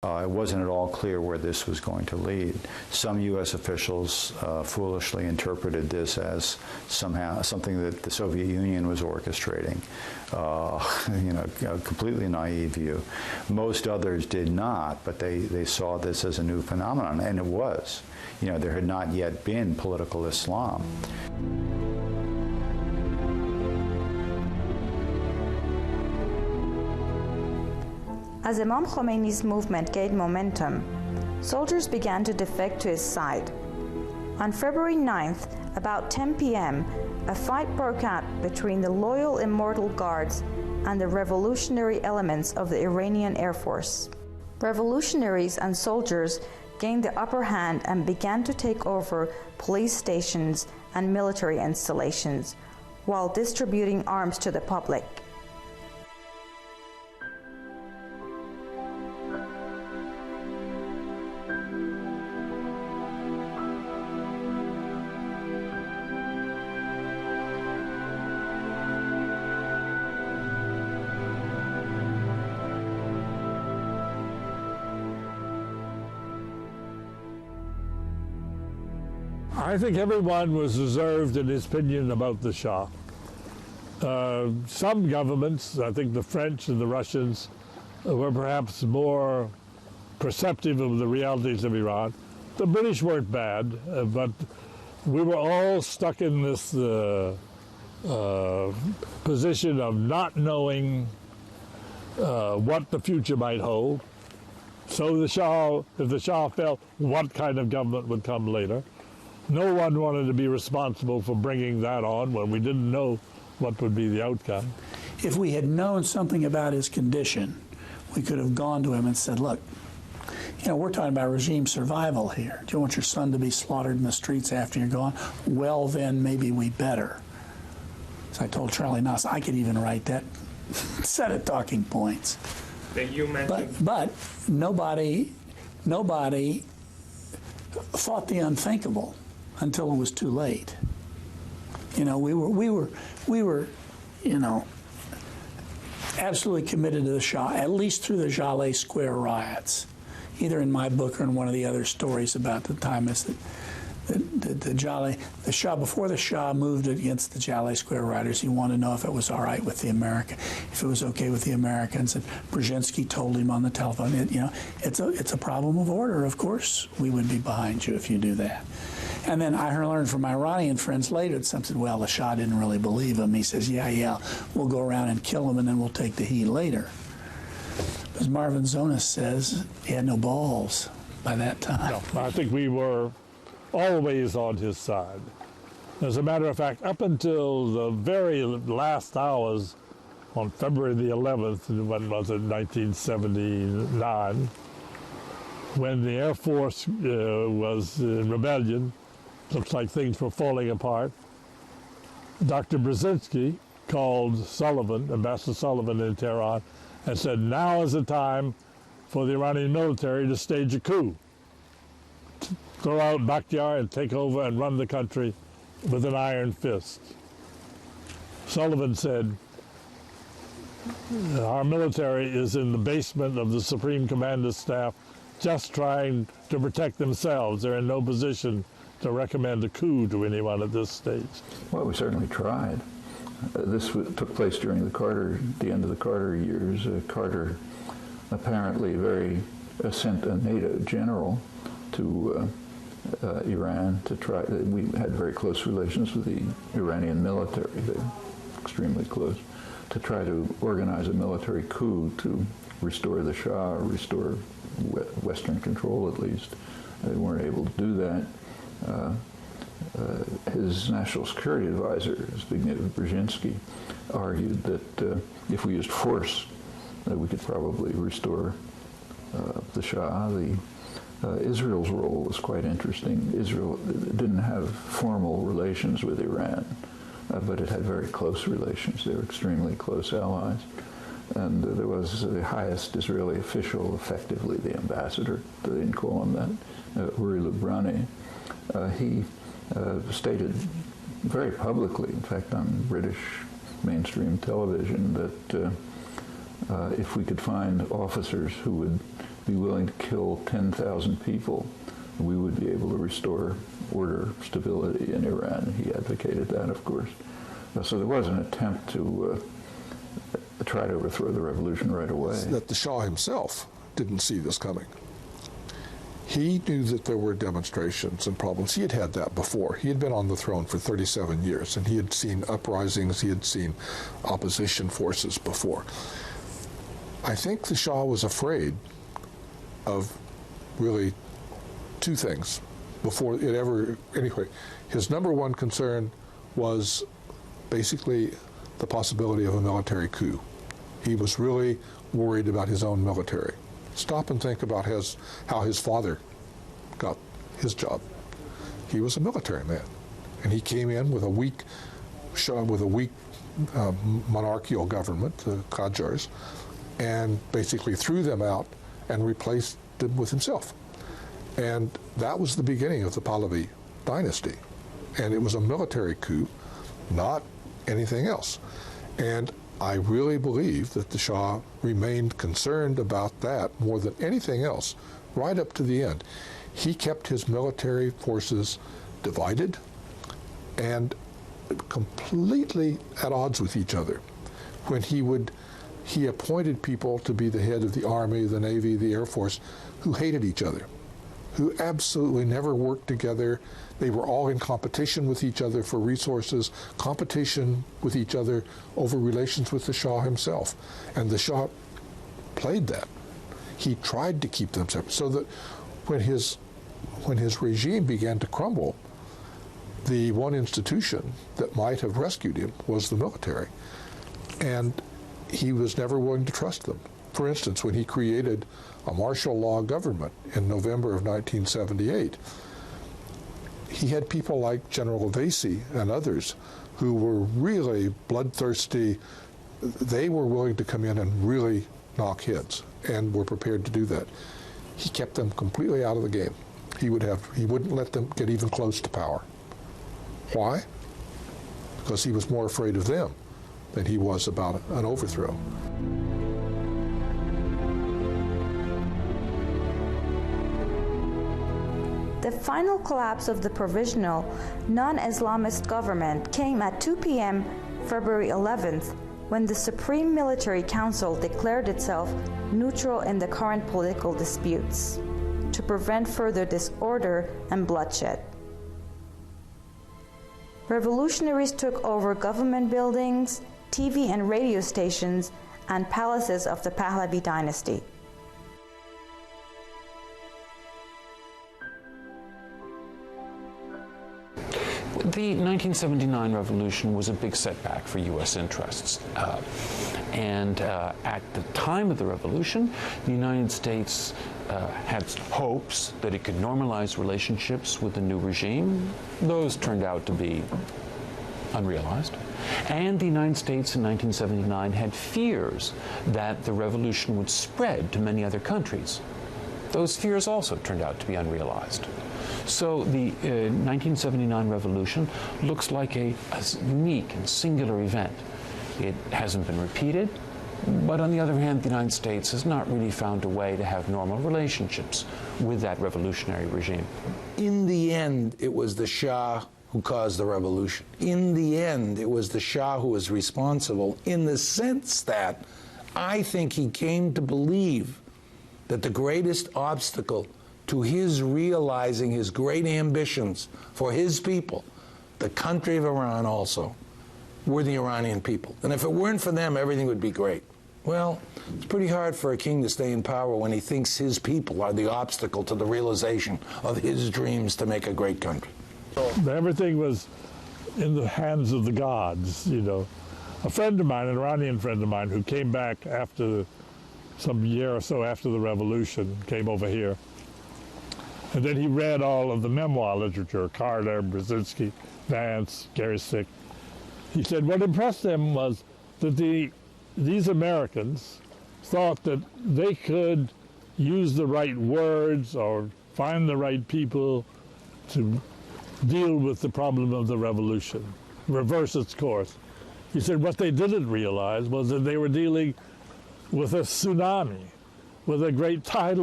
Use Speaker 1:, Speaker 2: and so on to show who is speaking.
Speaker 1: It wasn't at all clear where this was going to lead. Some U.S. officials foolishly interpreted this as somehow something that the Soviet Union was orchestrating. A completely naive view. Most others did not, but they saw this as a new phenomenon, and it was. There had not yet been political Islam.
Speaker 2: As Imam Khomeini's movement gained momentum, soldiers began to defect to his side. On February 9th, about 10 p.m., a fight broke out between the loyal Immortal Guards and the revolutionary elements of the Iranian Air Force. Revolutionaries and soldiers gained the upper hand and began to take over police stations and military installations while distributing arms to the public.
Speaker 3: I think everyone was reserved in his opinion about the Shah. Some governments, I think the French and the Russians, were perhaps more perceptive of the realities of Iran. The British weren't bad, but we were all stuck in this position of not knowing what the future might hold. So the Shah, if the Shah fell, what kind of government would come later? No one wanted to be responsible for bringing that on when we didn't know what would be the outcome.
Speaker 4: If we had known something about his condition, we could have gone to him and said, look, we're talking about regime survival here. Do you want your son to be slaughtered in the streets after you're gone? Well, then maybe we better. So I told Charlie Noss, I could even write that set of talking points.
Speaker 5: That you mentioned.
Speaker 4: But nobody thought the unthinkable until it was too late. We were absolutely committed to the Shah, at least through the Jaleh Square riots. Either in my book or in one of the other stories about the time is that the Shah, before the Shah moved against the Jaleh Square rioters, he wanted to know if it was all right with the if it was okay with the Americans. And Brzezinski told him on the telephone, it's a problem of order. Of course, we would be behind you if you do that. And then I learned from my Iranian friends later that some said, well, the Shah didn't really believe him. He says, yeah, we'll go around and kill him, and then we'll take the heat later. As Marvin Zonas says, he had no balls by that time.
Speaker 3: No, I think we were always on his side. As a matter of fact, up until the very last hours on February the 11th, when was it, 1979, when the Air Force was in rebellion, looks like things were falling apart, Dr. Brzezinski called Sullivan, Ambassador Sullivan in Tehran, and said, now is the time for the Iranian military to stage a coup. Throw out Bakhtiar and take over and run the country with an iron fist. Sullivan said, our military is in the basement of the Supreme Commander's staff just trying to protect themselves. They're in no position to recommend a coup to anyone at this stage.
Speaker 6: Well, we certainly tried. This took place during the end of the Carter years. Carter apparently sent a NATO general to Iran to try. We had very close relations with the Iranian military. They're extremely close, to try to organize a military coup to restore the Shah, or restore Western control at least. They weren't able to do that. His national security advisor, Zbigniew Brzezinski, argued that if we used force, that we could probably restore the Shah. Israel's role was quite interesting. Israel didn't have formal relations with Iran, but it had very close relations. They were extremely close allies. And there was the highest Israeli official, effectively the ambassador, they didn't call him that, Uri Lubrani. He stated very publicly, in fact on British mainstream television, that if we could find officers who would be willing to kill 10,000 people, we would be able to restore order, stability in Iran. He advocated that, of course. So there was an attempt to try to overthrow the revolution right away.
Speaker 7: That the Shah himself didn't see this coming. He knew that there were demonstrations and problems. He had had that before. He had been on the throne for 37 years, and he had seen uprisings, he had seen opposition forces before. I think the Shah was afraid of really two things before it ever, anyway. His number one concern was basically the possibility of a military coup. He was really worried about his own military. Stop and think about how his father got his job. He was a military man, and he came in with a weak monarchical government, the Qajars, and basically threw them out and replaced them with himself. And that was the beginning of the Pahlavi dynasty. And it was a military coup, not anything else. And I really believe that the Shah remained concerned about that more than anything else, right up to the end. He kept his military forces divided and completely at odds with each other. When he appointed people to be the head of the Army, the Navy, the Air Force, who hated each other, who absolutely never worked together. They were all in competition with each other for resources, competition with each other over relations with the Shah himself. And the Shah played that. He tried to keep them separate, so that when his regime began to crumble, the one institution that might have rescued him was the military. And he was never willing to trust them. For instance, when he created a martial law government in November of 1978, he had people like General Vasey and others who were really bloodthirsty. They were willing to come in and really knock heads and were prepared to do that. He kept them completely out of the game. He wouldn't let them get even close to power. Why? Because he was more afraid of them than he was about an overthrow.
Speaker 2: The final collapse of the provisional, non-Islamist government came at 2 p.m. February 11th, when the Supreme Military Council declared itself neutral in the current political disputes, to prevent further disorder and bloodshed. Revolutionaries took over government buildings, TV and radio stations, and palaces of the Pahlavi dynasty.
Speaker 8: The 1979 revolution was a big setback for U.S. interests. At the time of the revolution, the United States had hopes that it could normalize relationships with the new regime. Those turned out to be unrealized. And the United States in 1979 had fears that the revolution would spread to many other countries. Those fears also turned out to be unrealized. So the 1979 revolution looks like a unique and singular event. It hasn't been repeated, but on the other hand, the United States has not really found a way to have normal relationships with that revolutionary regime.
Speaker 9: In the end, it was the Shah who caused the revolution. In the end, it was the Shah who was responsible, in the sense that I think he came to believe that the greatest obstacle to his realizing his great ambitions for his people, the country of Iran also, were the Iranian people. And if it weren't for them, everything would be great. Well, it's pretty hard for a king to stay in power when he thinks his people are the obstacle to the realization of his dreams to make a great country.
Speaker 3: Everything was in the hands of the gods, you know. A friend of mine, an Iranian friend of mine, who came back after some year or so after the revolution, came over here. And then he read all of the memoir literature, Carter, Brzezinski, Vance, Gary Sick. He said what impressed him was that these Americans thought that they could use the right words or find the right people to deal with the problem of the revolution, reverse its course. He said what they didn't realize was that they were dealing with a tsunami, with a great tidal